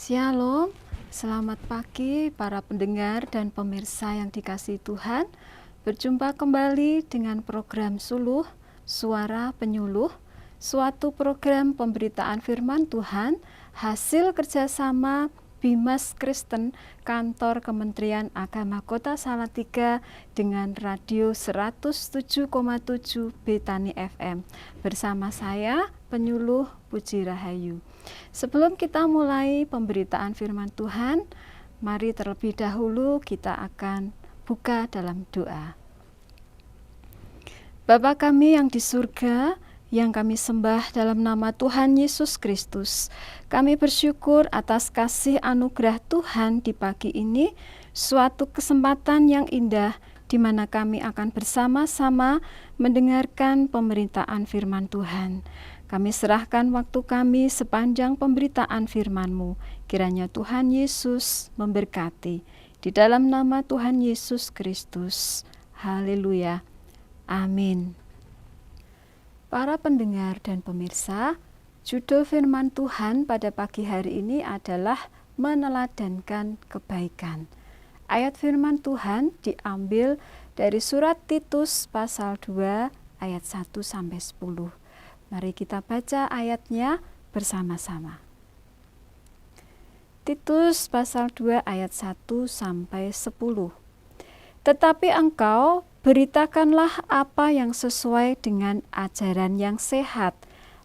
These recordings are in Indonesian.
Shalom, selamat pagi para pendengar dan pemirsa yang dikasihi Tuhan. Berjumpa kembali dengan program Suluh, Suara Penyuluh, suatu program pemberitaan firman Tuhan, hasil kerjasama Bimas Kristen, Kantor Kementerian Agama Kota Salatiga dengan Radio 107,7 Betani FM. Bersama saya, penyuluh Puji Rahayu. Sebelum kita mulai pemberitaan firman Tuhan, mari terlebih dahulu kita akan buka dalam doa. Bapa kami yang di surga, yang kami sembah dalam nama Tuhan Yesus Kristus, kami bersyukur atas kasih anugerah Tuhan di pagi ini, suatu kesempatan yang indah di mana kami akan bersama-sama mendengarkan pemberitaan firman Tuhan. Kami serahkan waktu kami sepanjang pemberitaan firman-Mu. Kiranya Tuhan Yesus memberkati. Di dalam nama Tuhan Yesus Kristus. Haleluya. Amin. Para pendengar dan pemirsa, judul firman Tuhan pada pagi hari ini adalah meneladankan kebaikan. Ayat firman Tuhan diambil dari surat Titus pasal 2 ayat 1-10. Mari kita baca ayatnya bersama-sama. Titus pasal 2 ayat 1-10. Tetapi engkau beritakanlah apa yang sesuai dengan ajaran yang sehat.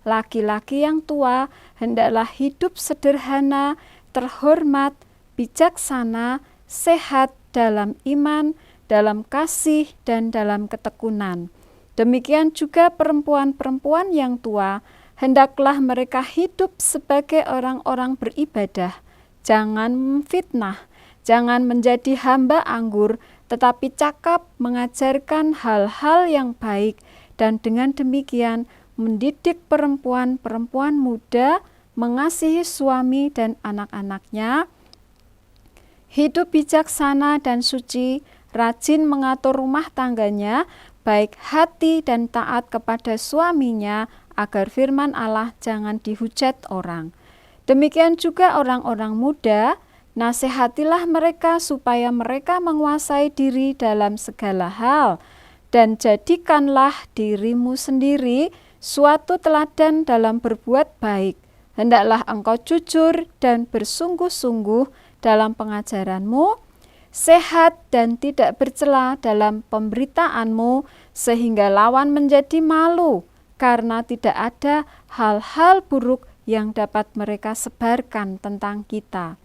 Laki-laki yang tua hendaklah hidup sederhana, terhormat, bijaksana, sehat dalam iman, dalam kasih, dan dalam ketekunan. Demikian juga perempuan-perempuan yang tua, hendaklah mereka hidup sebagai orang-orang beribadah. Jangan memfitnah, jangan menjadi hamba anggur, tetapi cakap mengajarkan hal-hal yang baik, dan dengan demikian mendidik perempuan-perempuan muda, mengasihi suami dan anak-anaknya, hidup bijaksana dan suci, rajin mengatur rumah tangganya, baik hati dan taat kepada suaminya, agar firman Allah jangan dihujat orang. Demikian juga orang-orang muda, nasihatilah mereka supaya mereka menguasai diri dalam segala hal, dan jadikanlah dirimu sendiri suatu teladan dalam berbuat baik. Hendaklah engkau jujur dan bersungguh-sungguh dalam pengajaranmu, sehat dan tidak bercela dalam pemberitaanmu, sehingga lawan menjadi malu, karena tidak ada hal-hal buruk yang dapat mereka sebarkan tentang kita.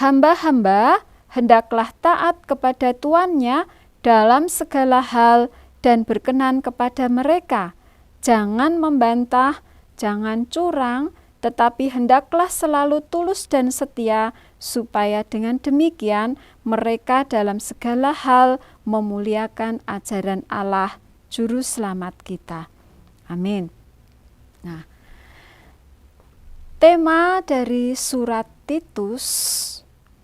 Hamba-hamba hendaklah taat kepada tuannya dalam segala hal dan berkenan kepada mereka. Jangan membantah, jangan curang, tetapi hendaklah selalu tulus dan setia, supaya dengan demikian mereka dalam segala hal memuliakan ajaran Allah, Juru Selamat kita. Amin. Nah, tema dari surat Titus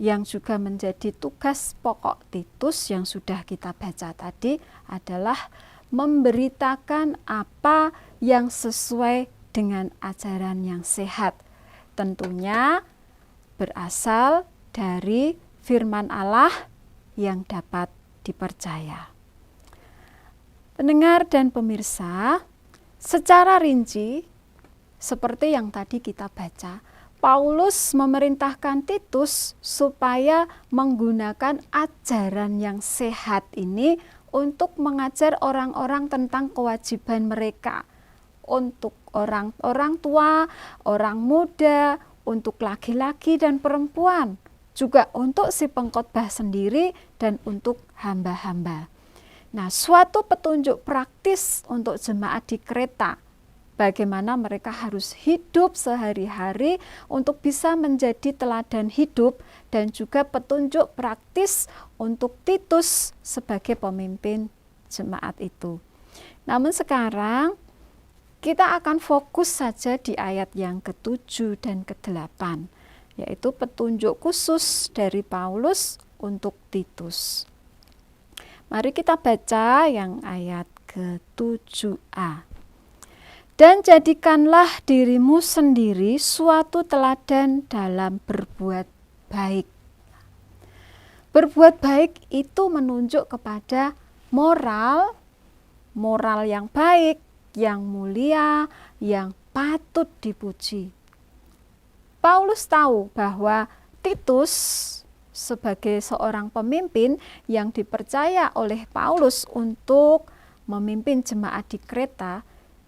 yang juga menjadi tugas pokok Titus yang sudah kita baca tadi adalah memberitakan apa yang sesuai dengan ajaran yang sehat. Tentunya berasal dari firman Allah yang dapat dipercaya. Pendengar dan pemirsa, secara rinci seperti yang tadi kita baca, Paulus memerintahkan Titus supaya menggunakan ajaran yang sehat ini untuk mengajar orang-orang tentang kewajiban mereka, untuk orang tua, orang muda, untuk laki-laki dan perempuan, juga untuk si pengkhotbah sendiri dan untuk hamba-hamba. Nah, suatu petunjuk praktis untuk jemaat di Kreta, bagaimana mereka harus hidup sehari-hari untuk bisa menjadi teladan hidup, dan juga petunjuk praktis untuk Titus sebagai pemimpin jemaat itu. Namun sekarang kita akan fokus saja di ayat yang ke-7 dan ke-8, yaitu petunjuk khusus dari Paulus untuk Titus. Mari kita baca yang ayat ke-7a. Dan jadikanlah dirimu sendiri suatu teladan dalam berbuat baik. Berbuat baik itu menunjuk kepada moral yang baik, yang mulia, yang patut dipuji. Paulus tahu bahwa Titus sebagai seorang pemimpin yang dipercaya oleh Paulus untuk memimpin jemaat di Kreta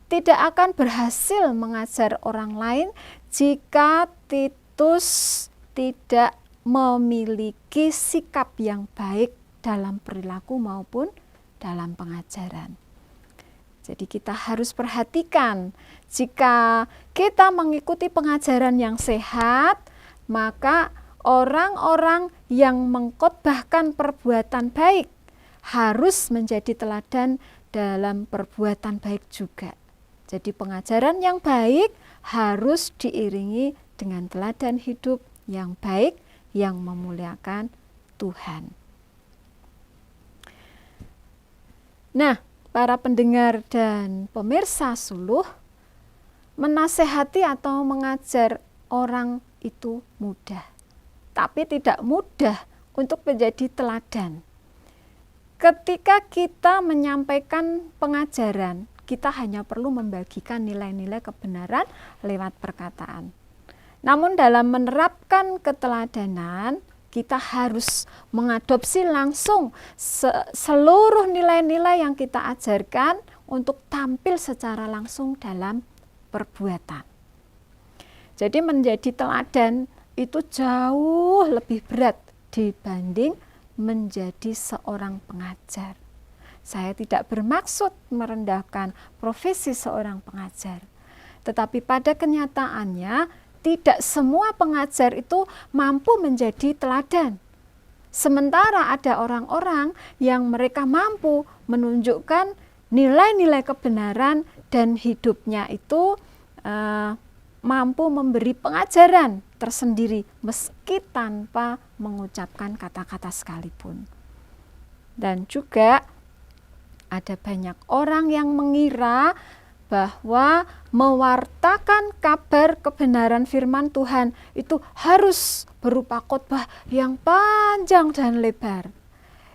tidak akan berhasil mengajar orang lain jika Titus tidak memiliki sikap yang baik dalam perilaku maupun dalam pengajaran. Jadi kita harus perhatikan, jika kita mengikuti pengajaran yang sehat, maka orang-orang yang mengkhotbahkan perbuatan baik harus menjadi teladan dalam perbuatan baik juga. Jadi pengajaran yang baik harus diiringi dengan teladan hidup yang baik yang memuliakan Tuhan. Nah, para pendengar dan pemirsa Suluh, menasehati atau mengajar orang itu mudah, tapi tidak mudah untuk menjadi teladan. Ketika kita menyampaikan pengajaran, kita hanya perlu membagikan nilai-nilai kebenaran lewat perkataan. Namun dalam menerapkan keteladanan, kita harus mengadopsi langsung seluruh nilai-nilai yang kita ajarkan untuk tampil secara langsung dalam perbuatan. Jadi menjadi teladan itu jauh lebih berat dibanding menjadi seorang pengajar. Saya tidak bermaksud merendahkan profesi seorang pengajar. Tetapi pada kenyataannya tidak semua pengajar itu mampu menjadi teladan. Sementara ada orang-orang yang mereka mampu menunjukkan nilai-nilai kebenaran dan hidupnya itu mampu memberi pengajaran tersendiri meski tanpa mengucapkan kata-kata sekalipun. Dan juga ada banyak orang yang mengira bahwa mewartakan kabar kebenaran firman Tuhan itu harus berupa khotbah yang panjang dan lebar.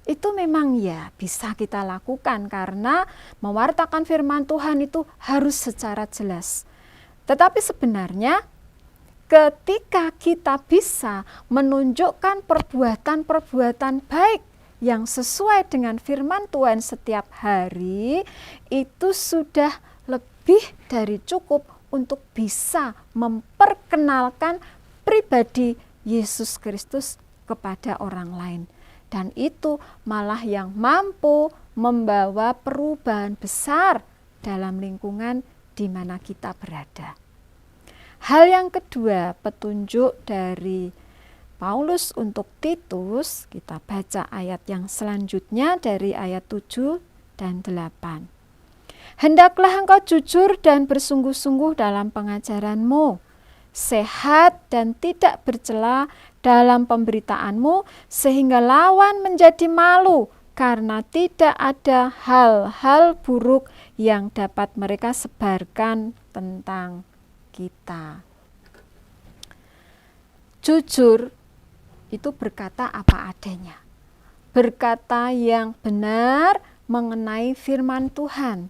Itu memang ya bisa kita lakukan karena mewartakan firman Tuhan itu harus secara jelas. Tetapi sebenarnya ketika kita bisa menunjukkan perbuatan-perbuatan baik yang sesuai dengan firman Tuhan setiap hari, itu sudah lebih dari cukup untuk bisa memperkenalkan pribadi Yesus Kristus kepada orang lain. Dan itu malah yang mampu membawa perubahan besar dalam lingkungan di mana kita berada. Hal yang kedua, petunjuk dari Paulus untuk Titus, kita baca ayat yang selanjutnya dari ayat 7 dan 8. Hendaklah engkau jujur dan bersungguh-sungguh dalam pengajaranmu, sehat dan tidak bercela dalam pemberitaanmu, sehingga lawan menjadi malu karena tidak ada hal-hal buruk yang dapat mereka sebarkan tentang kita. Jujur itu berkata apa adanya, berkata yang benar mengenai firman Tuhan.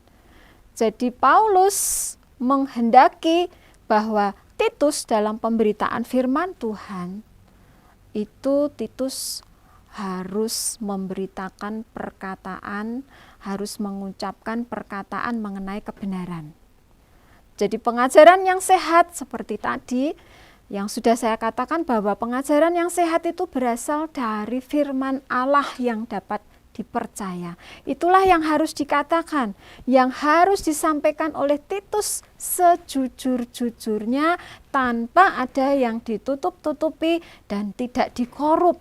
Jadi Paulus menghendaki bahwa Titus dalam pemberitaan firman Tuhan itu Titus harus memberitakan perkataan, harus mengucapkan perkataan mengenai kebenaran. Jadi pengajaran yang sehat seperti tadi yang sudah saya katakan bahwa pengajaran yang sehat itu berasal dari firman Allah yang dapat dipercaya. Itulah yang harus dikatakan, yang harus disampaikan oleh Titus sejujur-jujurnya tanpa ada yang ditutup-tutupi dan tidak dikorup.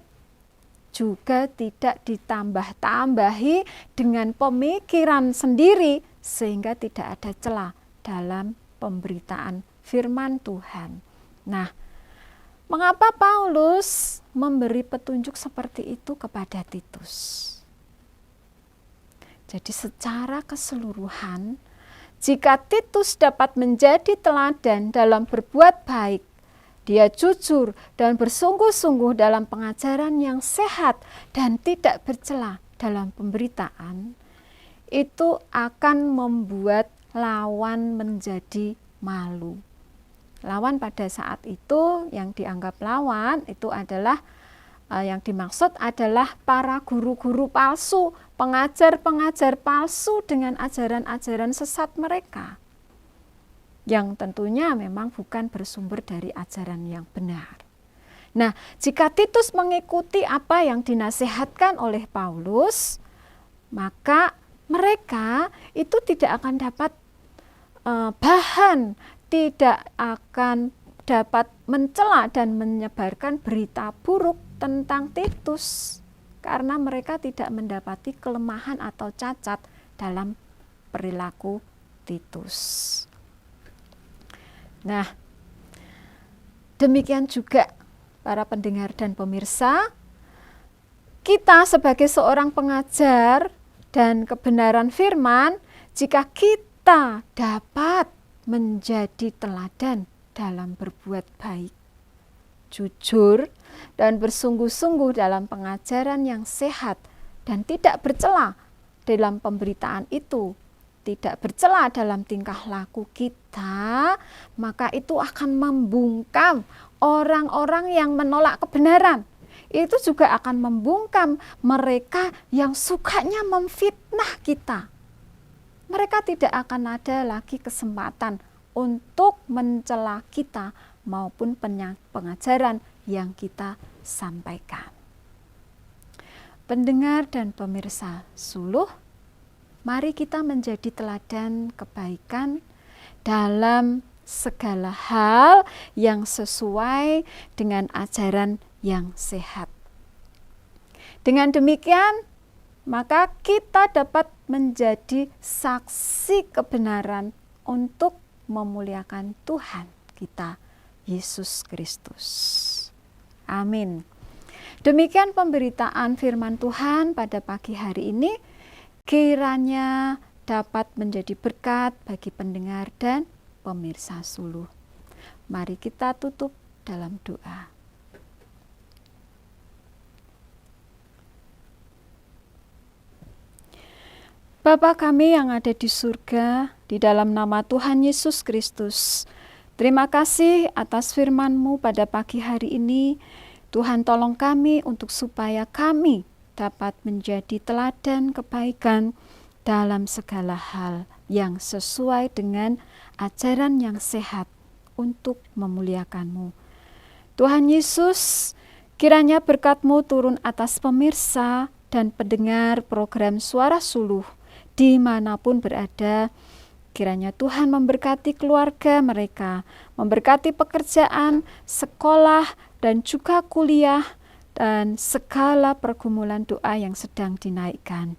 Juga tidak ditambah-tambahi dengan pemikiran sendiri sehingga tidak ada celah dalam pemberitaan firman Tuhan. Nah, mengapa Paulus memberi petunjuk seperti itu kepada Titus? Jadi secara keseluruhan Jika Titus dapat menjadi teladan dalam berbuat baik, dia jujur dan bersungguh-sungguh dalam pengajaran yang sehat dan tidak bercela dalam pemberitaan, itu akan membuat lawan menjadi malu. Lawan pada saat itu, yang dianggap lawan itu adalah yang dimaksud adalah para guru-guru palsu, pengajar-pengajar palsu dengan ajaran-ajaran sesat mereka, yang tentunya memang bukan bersumber dari ajaran yang benar. Nah, jika Titus mengikuti apa yang dinasihatkan oleh Paulus, maka mereka itu tidak akan dapat bahan, tidak akan dapat mencela dan menyebarkan berita buruk tentang Titus, karena mereka tidak mendapati kelemahan atau cacat dalam perilaku Titus. Nah, demikian juga para pendengar dan pemirsa, kita sebagai seorang pengajar dan kebenaran firman, jika kita dapat menjadi teladan dalam berbuat baik, jujur, dan bersungguh-sungguh dalam pengajaran yang sehat dan tidak bercela dalam pemberitaan itu, tidak bercela dalam tingkah laku kita, maka itu akan membungkam orang-orang yang menolak kebenaran. Itu juga akan membungkam mereka yang sukanya memfitnah kita. Mereka tidak akan ada lagi kesempatan untuk mencela kita maupun pengajaran yang kita sampaikan. Pendengar dan pemirsa Suluh, mari kita menjadi teladan kebaikan dalam segala hal yang sesuai dengan ajaran yang sehat. Dengan demikian, maka kita dapat menjadi saksi kebenaran untuk memuliakan Tuhan kita, Yesus Kristus. Amin. Demikian pemberitaan firman Tuhan pada pagi hari ini. Kiranya dapat menjadi berkat bagi pendengar dan pemirsa Suluh. Mari kita tutup dalam doa. Bapa kami yang ada di surga, di dalam nama Tuhan Yesus Kristus, terima kasih atas firman-Mu pada pagi hari ini. Tuhan, tolong kami untuk supaya kami dapat menjadi teladan kebaikan dalam segala hal yang sesuai dengan ajaran yang sehat untuk memuliakan-Mu. Tuhan Yesus, kiranya berkat-Mu turun atas pemirsa dan pendengar program Suara Suluh dimanapun berada. Kiranya Tuhan memberkati keluarga mereka, memberkati pekerjaan, sekolah, dan juga kuliah, dan segala pergumulan doa yang sedang dinaikkan.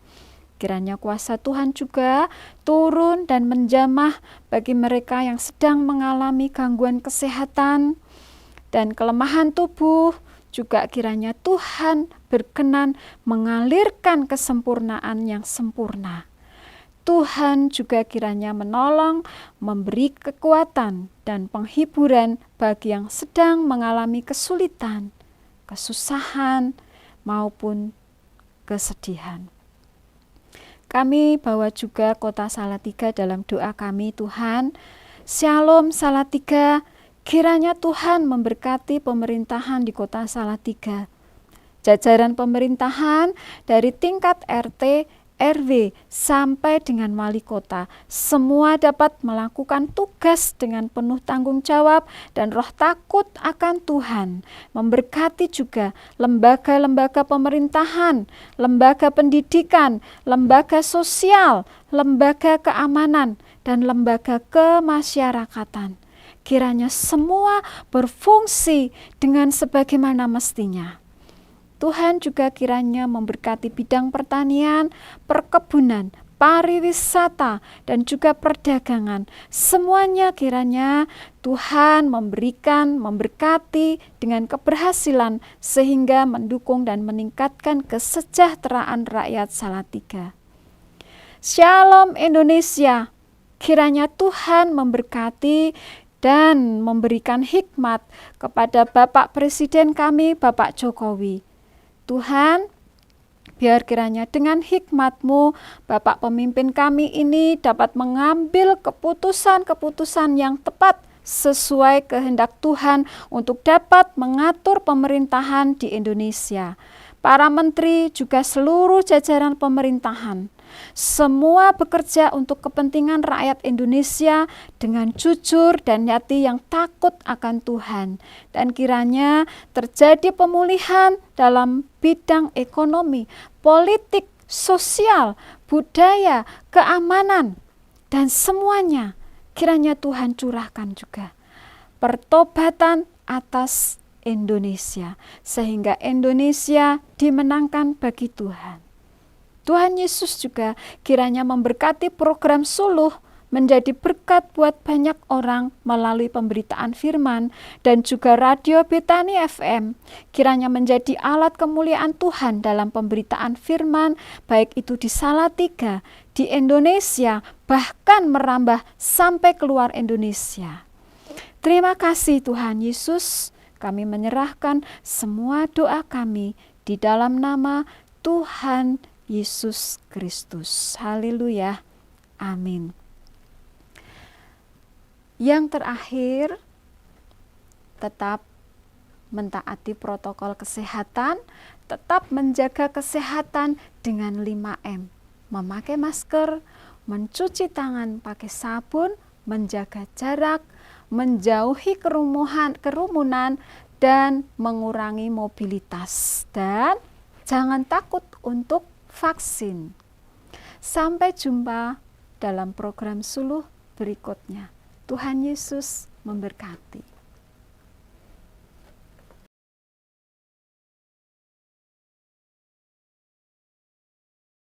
Kiranya kuasa Tuhan juga turun dan menjamah bagi mereka yang sedang mengalami gangguan kesehatan dan kelemahan tubuh. Juga kiranya Tuhan berkenan mengalirkan kesempurnaan yang sempurna. Tuhan juga kiranya menolong, memberi kekuatan dan penghiburan bagi yang sedang mengalami kesulitan, kesusahan, maupun kesedihan. Kami bawa juga kota Salatiga dalam doa kami, Tuhan. Shalom Salatiga, kiranya Tuhan memberkati pemerintahan di kota Salatiga. Jajaran pemerintahan dari tingkat RT, RW sampai dengan wali kota, semua dapat melakukan tugas dengan penuh tanggung jawab dan roh takut akan Tuhan. Memberkati juga lembaga-lembaga pemerintahan, lembaga pendidikan, lembaga sosial, lembaga keamanan, dan lembaga kemasyarakatan. Kiranya semua berfungsi dengan sebagaimana mestinya. Tuhan juga kiranya memberkati bidang pertanian, perkebunan, pariwisata, dan juga perdagangan. Semuanya kiranya Tuhan memberikan, memberkati dengan keberhasilan sehingga mendukung dan meningkatkan kesejahteraan rakyat Salatiga. Shalom Indonesia, Kiranya Tuhan memberkati dan memberikan hikmat kepada Bapak Presiden kami, Bapak Jokowi. Tuhan, biar kiranya dengan hikmat-Mu, Bapak pemimpin kami ini dapat mengambil keputusan-keputusan yang tepat sesuai kehendak Tuhan untuk dapat mengatur pemerintahan di Indonesia. Para menteri juga seluruh jajaran pemerintahan, semua bekerja untuk kepentingan rakyat Indonesia dengan jujur dan hati yang takut akan Tuhan. Dan kiranya terjadi pemulihan dalam bidang ekonomi, politik, sosial, budaya, keamanan, dan semuanya kiranya Tuhan curahkan juga pertobatan atas Indonesia, sehingga Indonesia dimenangkan bagi Tuhan. Tuhan Yesus juga kiranya memberkati program Suluh menjadi berkat buat banyak orang melalui pemberitaan firman, dan juga Radio Betani FM kiranya menjadi alat kemuliaan Tuhan dalam pemberitaan firman, baik itu di Salatiga, di Indonesia, bahkan merambah sampai keluar Indonesia. Terima kasih Tuhan Yesus. Kami menyerahkan semua doa kami di dalam nama Tuhan Yesus Kristus. Haleluya. Amin. Yang terakhir, tetap mentaati protokol kesehatan, tetap menjaga kesehatan dengan 5M. Memakai masker, mencuci tangan pakai sabun, menjaga jarak, menjauhi kerumunan, dan mengurangi mobilitas. Dan jangan takut untuk vaksin. Sampai jumpa dalam program Suluh berikutnya. Tuhan Yesus memberkati.